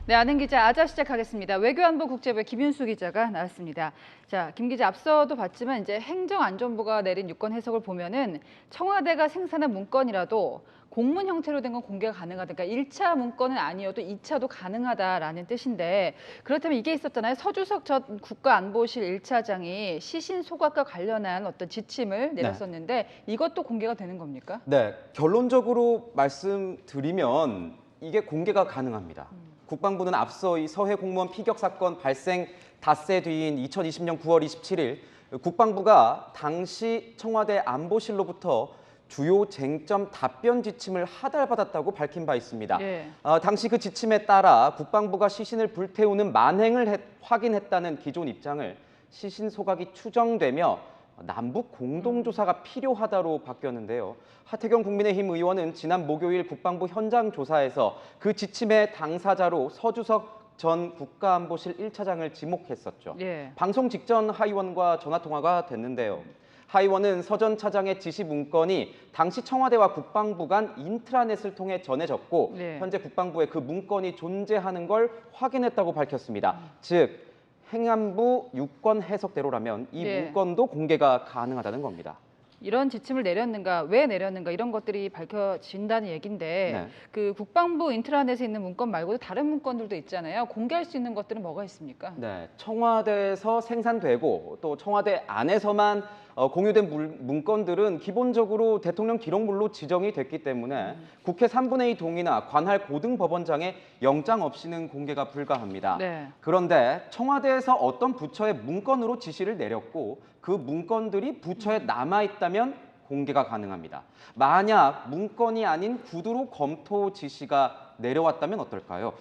네, 아는 기자 아자 시작하겠습니다. 외교안보 국제부의 김윤수 기자가 나왔습니다. 자, 김 기자 앞서도 봤지만 이제 행정안전부가 내린 유권 해석을 보면은 청와대가 생산한 문건이라도 공문 형태로 된 건 공개가 가능하다. 그러니까 1차 문건은 아니어도 2차도 가능하다라는 뜻인데 그렇다면 이게 있었잖아요. 서주석 전 국가안보실 1차장이 시신 소각과 관련한 어떤 지침을 내렸었는데 이것도 공개가 되는 겁니까? 네, 결론적으로 말씀드리면 이게 공개가 가능합니다. 국방부는 앞서 이 서해 공무원 피격 사건 발생 닷새 뒤인 2020년 9월 27일 국방부가 당시 청와대 안보실로부터 주요 쟁점 답변 지침을 하달받았다고 밝힌 바 있습니다. 예. 당시 그 지침에 따라 국방부가 시신을 불태우는 만행을 확인했다는 기존 입장을 시신 소각이 추정되며 남북 공동조사가 필요하다로 바뀌었는데요. 하태경 국민의힘 의원은 지난 목요일 국방부 현장 조사에서 그 지침의 당사자로 서주석 전 국가안보실 1차장을 지목했었죠. 예. 방송 직전 하 의원과 전화통화가 됐는데요. 하 의원은 서 전 차장의 지시 문건이 당시 청와대와 국방부 간 인트라넷을 통해 전해졌고 현재 국방부에 그 문건이 존재하는 걸 확인했다고 밝혔습니다. 즉 행안부 유권 해석대로라면 이 문건도 공개가 가능하다는 겁니다. 이런 지침을 내렸는가, 왜 내렸는가 이런 것들이 밝혀진다는 얘기인데 그 국방부 인트라넷에 있는 문건 말고도 다른 문건들도 있잖아요. 공개할 수 있는 것들은 뭐가 있습니까? 네, 청와대에서 생산되고 또 청와대 안에서만 공유된 문건들은 기본적으로 대통령 기록물로 지정이 됐기 때문에 국회 3분의 2 동의나 관할 고등법원장의 영장 없이는 공개가 불가합니다. 그런데 청와대에서 어떤 부처의 문건으로 지시를 내렸고 그 문건들이 부처에 남아있다면 공개가 가능합니다. 만약 문건이 아닌 구두로 검토 지시가 내려왔다면 어떨까요?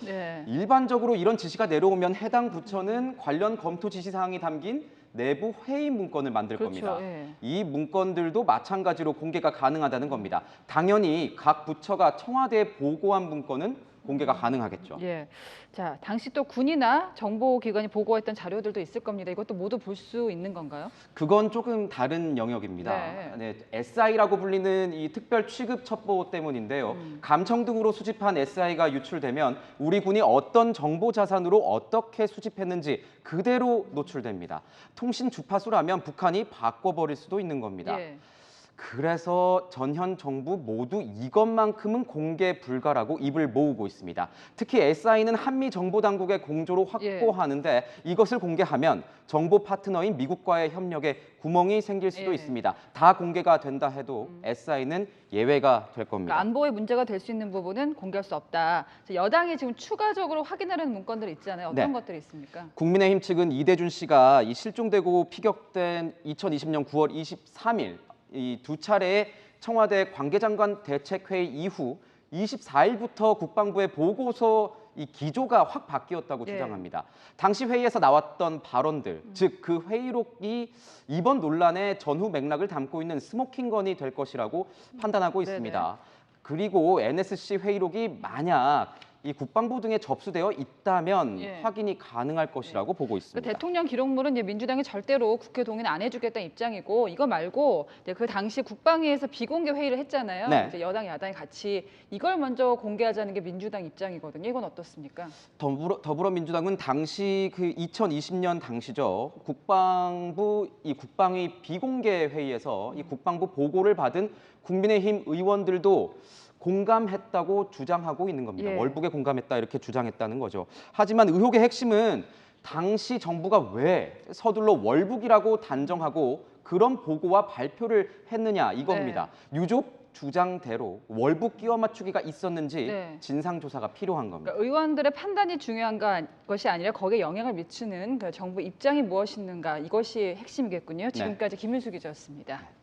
일반적으로 이런 지시가 내려오면 해당 부처는 관련 검토 지시 사항이 담긴 내부 회의 문건을 만들 겁니다. 이 문건들도 마찬가지로 공개가 가능하다는 겁니다. 당연히 각 부처가 청와대에 보고한 문건은 공개가 가능하겠죠. 자, 당시 또 군이나 정보기관이 보고했던 자료들도 있을 겁니다. 이것도 모두 볼 수 있는 건가요? 그건 조금 다른 영역입니다. SI라고 불리는 이 특별 취급 첩보 때문인데요. 감청 등으로 수집한 SI가 유출되면 우리 군이 어떤 정보 자산으로 어떻게 수집했는지 그대로 노출됩니다. 통신 주파수라면 북한이 바꿔버릴 수도 있는 겁니다. 그래서 전현 정부 모두 이것만큼은 공개 불가라고 입을 모으고 있습니다. 특히 SI는 한미 정보당국의 공조로 확보하는데 이것을 공개하면 정보 파트너인 미국과의 협력에 구멍이 생길 수도 있습니다. 다 공개가 된다 해도 SI는 예외가 될 겁니다. 그러니까 안보에 문제가 될 수 있는 부분은 공개할 수 없다. 여당이 지금 추가적으로 확인하려는 문건들이 있잖아요. 어떤 것들이 있습니까? 국민의힘 측은 이대준 씨가 실종되고 피격된 2020년 9월 23일 이 두 차례의 청와대 관계장관 대책회의 이후 24일부터 국방부의 보고서 이 기조가 확 바뀌었다고 주장합니다. 당시 회의에서 나왔던 발언들, 즉 그 회의록이 이번 논란의 전후 맥락을 담고 있는 스모킹건이 될 것이라고 판단하고 있습니다. 그리고 NSC 회의록이 만약 이 국방부 등에 접수되어 있다면 확인이 가능할 것이라고 보고 있습니다. 대통령 기록물은 이제 민주당이 절대로 국회 동의는 안 해주겠다는 입장이고 이거 말고 이제 그 당시 국방위에서 비공개 회의를 했잖아요. 이제 여당 야당이 같이 이걸 먼저 공개하자는 게 민주당 입장이거든요. 이건 어떻습니까? 더불어민주당은 당시 그 2020년 당시죠. 국방위 비공개 회의에서 이 국방부 보고를 받은 국민의힘 의원들도 공감했다고 주장하고 있는 겁니다. 월북에 공감했다 이렇게 주장했다는 거죠. 하지만 의혹의 핵심은 당시 정부가 왜 서둘러 월북이라고 단정하고 그런 보고와 발표를 했느냐 이겁니다. 유족 주장대로 월북 끼워 맞추기가 있었는지 진상조사가 필요한 겁니다. 그러니까 의원들의 판단이 중요한 것이 아니라 거기에 영향을 미치는 그 정부 입장이 무엇인가 이것이 핵심이겠군요. 지금까지 김윤수 기자였습니다.